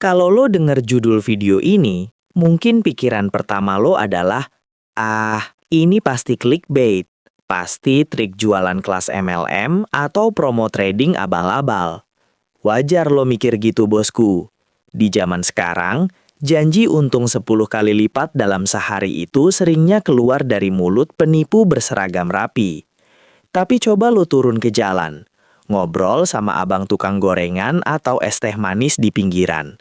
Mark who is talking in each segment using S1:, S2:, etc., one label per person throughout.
S1: Kalau lo denger judul video ini, mungkin pikiran pertama lo adalah, ini pasti clickbait, pasti trik jualan kelas MLM atau promo trading abal-abal. Wajar lo mikir gitu, bosku. Di zaman sekarang, janji untung 10 kali lipat dalam sehari itu seringnya keluar dari mulut penipu berseragam rapi. Tapi coba lo turun ke jalan, ngobrol sama abang tukang gorengan atau es teh manis di pinggiran.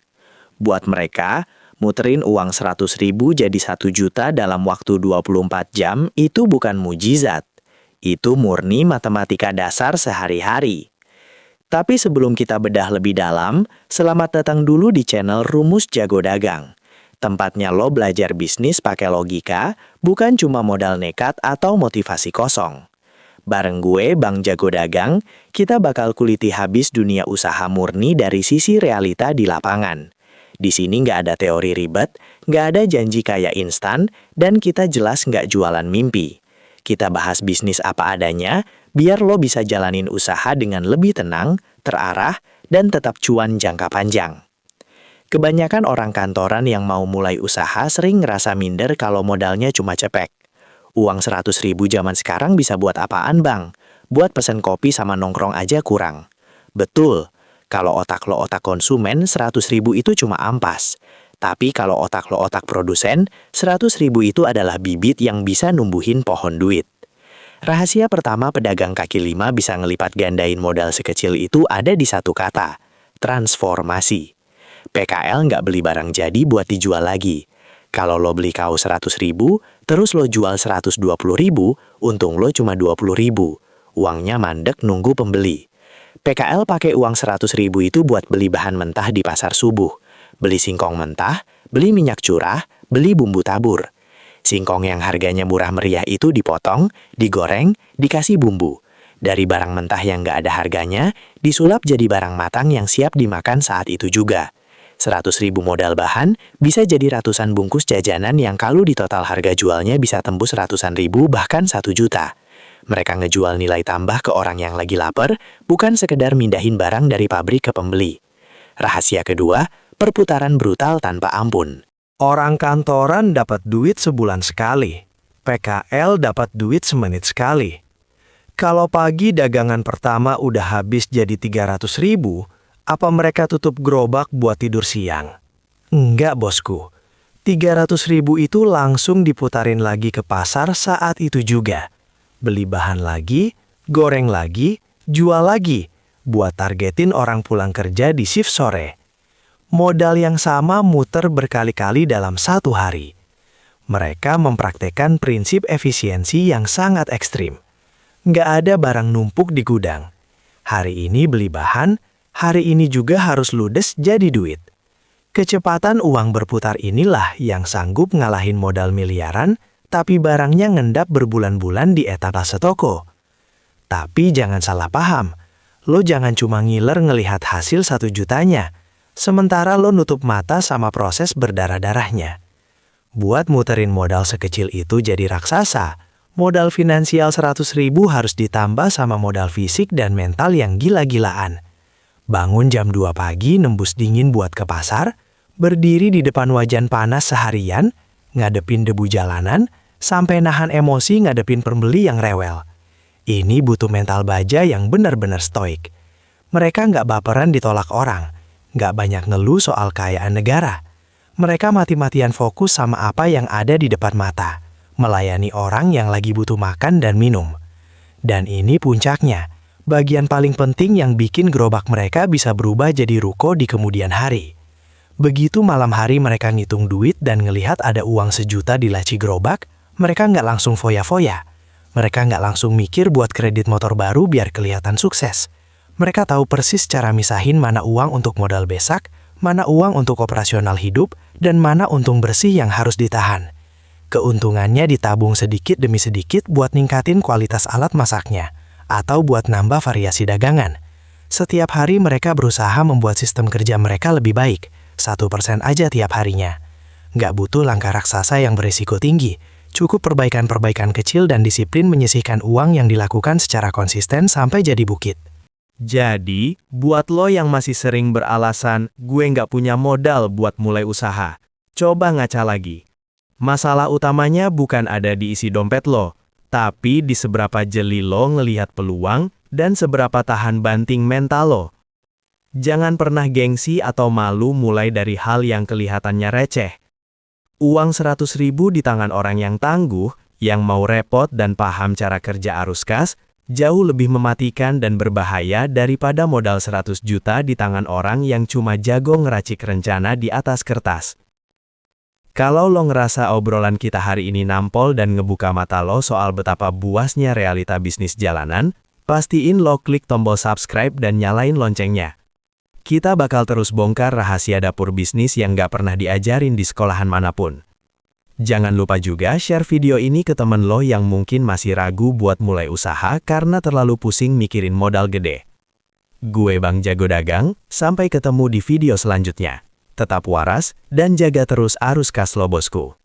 S1: Buat mereka, muterin uang 100.000 jadi 1 juta dalam waktu 24 jam itu bukan mujizat. Itu murni matematika dasar sehari-hari. Tapi sebelum kita bedah lebih dalam, selamat datang dulu di channel Rumus Jago Dagang. Tempatnya lo belajar bisnis pakai logika, bukan cuma modal nekat atau motivasi kosong. Bareng gue, Bang Jago Dagang, kita bakal kuliti habis dunia usaha murni dari sisi realita di lapangan. Di sini nggak ada teori ribet, nggak ada janji kaya instan, dan kita jelas nggak jualan mimpi. Kita bahas bisnis apa adanya, biar lo bisa jalanin usaha dengan lebih tenang, terarah, dan tetap cuan jangka panjang. Kebanyakan orang kantoran yang mau mulai usaha sering ngerasa minder kalau modalnya cuma cepek. Uang 100.000 zaman sekarang bisa buat apaan, Bang? Buat pesen kopi sama nongkrong aja kurang. Betul. Kalau otak lo otak konsumen, 100.000 itu cuma ampas. Tapi kalau otak lo otak produsen, 100.000 itu adalah bibit yang bisa numbuhin pohon duit. Rahasia pertama pedagang kaki lima bisa ngelipat gandain modal sekecil itu ada di satu kata, transformasi. PKL nggak beli barang jadi buat dijual lagi. Kalau lo beli kaos 100.000, terus lo jual 120.000, untung lo cuma 20.000. Uangnya mandek nunggu pembeli. PKL pakai uang 100.000 itu buat beli bahan mentah di pasar subuh, beli singkong mentah, beli minyak curah, beli bumbu tabur. Singkong yang harganya murah meriah itu dipotong, digoreng, dikasih bumbu. Dari barang mentah yang nggak ada harganya, disulap jadi barang matang yang siap dimakan saat itu juga. 100.000 modal bahan bisa jadi ratusan bungkus jajanan yang kalau di total harga jualnya bisa tembus ratusan ribu bahkan 1 juta. Mereka ngejual nilai tambah ke orang yang lagi lapar, bukan sekedar mindahin barang dari pabrik ke pembeli. Rahasia kedua, perputaran brutal tanpa ampun.
S2: Orang kantoran dapat duit sebulan sekali. PKL dapat duit semenit sekali. Kalau pagi dagangan pertama udah habis jadi 300.000, apa mereka tutup gerobak buat tidur siang? Enggak, bosku. 300.000 itu langsung diputarin lagi ke pasar saat itu juga. Beli bahan lagi, goreng lagi, jual lagi, buat targetin orang pulang kerja di shift sore. Modal yang sama muter berkali-kali dalam 1 hari. Mereka mempraktekkan prinsip efisiensi yang sangat ekstrim. Nggak ada barang numpuk di gudang. Hari ini beli bahan, hari ini juga harus ludes jadi duit. Kecepatan uang berputar inilah yang sanggup ngalahin modal miliaran, tapi barangnya ngendap berbulan-bulan di etalase toko. Tapi jangan salah paham, lo jangan cuma ngiler ngelihat hasil 1 jutanya, sementara lo nutup mata sama proses berdarah-darahnya. Buat muterin modal sekecil itu jadi raksasa, modal finansial 100.000 harus ditambah sama modal fisik dan mental yang gila-gilaan. Bangun jam 2 pagi nembus dingin buat ke pasar, berdiri di depan wajan panas seharian, ngadepin debu jalanan, sampai nahan emosi ngadepin pembeli yang rewel. Ini butuh mental baja yang benar-benar stoik. Mereka nggak baperan ditolak orang, nggak banyak ngeluh soal kekayaan negara. Mereka mati-matian fokus sama apa yang ada di depan mata, melayani orang yang lagi butuh makan dan minum. Dan ini puncaknya, bagian paling penting yang bikin gerobak mereka bisa berubah jadi ruko di kemudian hari. Begitu malam hari mereka ngitung duit dan ngelihat ada uang 1 juta di laci gerobak, mereka nggak langsung foya-foya. Mereka nggak langsung mikir buat kredit motor baru biar kelihatan sukses. Mereka tahu persis cara misahin mana uang untuk modal besak, mana uang untuk operasional hidup, dan mana untung bersih yang harus ditahan. Keuntungannya ditabung sedikit demi sedikit buat ningkatin kualitas alat masaknya, atau buat nambah variasi dagangan. Setiap hari mereka berusaha membuat sistem kerja mereka lebih baik, 1% aja tiap harinya. Nggak butuh langkah raksasa yang berisiko tinggi, cukup perbaikan-perbaikan kecil dan disiplin menyisihkan uang yang dilakukan secara konsisten sampai jadi bukit. Jadi, buat lo yang masih sering beralasan, gue nggak punya modal buat mulai usaha, coba ngaca lagi. Masalah utamanya bukan ada di isi dompet lo, tapi di seberapa jeli lo ngelihat peluang dan seberapa tahan banting mental lo. Jangan pernah gengsi atau malu mulai dari hal yang kelihatannya receh. Uang 100.000 di tangan orang yang tangguh, yang mau repot dan paham cara kerja arus kas, jauh lebih mematikan dan berbahaya daripada modal 100 juta di tangan orang yang cuma jago ngeracik rencana di atas kertas. Kalau lo ngerasa obrolan kita hari ini nampol dan ngebuka mata lo soal betapa buasnya realita bisnis jalanan, pastiin lo klik tombol subscribe dan nyalain loncengnya. Kita bakal terus bongkar rahasia dapur bisnis yang gak pernah diajarin di sekolahan manapun. Jangan lupa juga share video ini ke temen lo yang mungkin masih ragu buat mulai usaha karena terlalu pusing mikirin modal gede. Gue Bang Jago Dagang, sampai ketemu di video selanjutnya. Tetap waras dan jaga terus arus kas lo bosku.